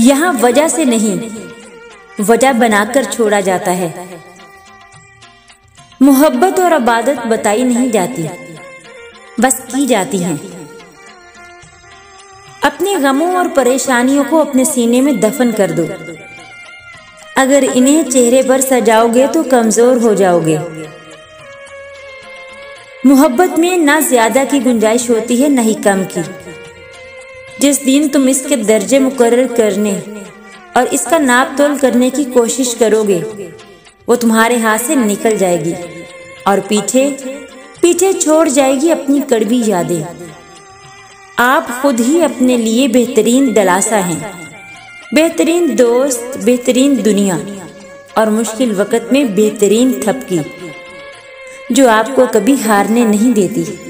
यहाँ वजह से नहीं, वजह बनाकर छोड़ा जाता है। मोहब्बत और इबादत बताई नहीं जाती, बस की जाती हैं। अपने गमों और परेशानियों को अपने सीने में दफन कर दो। अगर इन्हें चेहरे पर सजाओगे तो कमजोर हो जाओगे। मोहब्बत में ना ज्यादा की गुंजाइश होती है, न ही कम की। जिस दिन तुम इसके दर्जे मुकर्रर करने और इसका नाप तोल करने की कोशिश करोगे, वो तुम्हारे हाथ से निकल जाएगी और पीछे पीछे छोड़ जाएगी अपनी कड़वी यादें। आप खुद ही अपने लिए बेहतरीन दिलासा हैं, बेहतरीन दोस्त, बेहतरीन दुनिया और मुश्किल वक्त में बेहतरीन थपकी, जो आपको कभी हारने नहीं देती।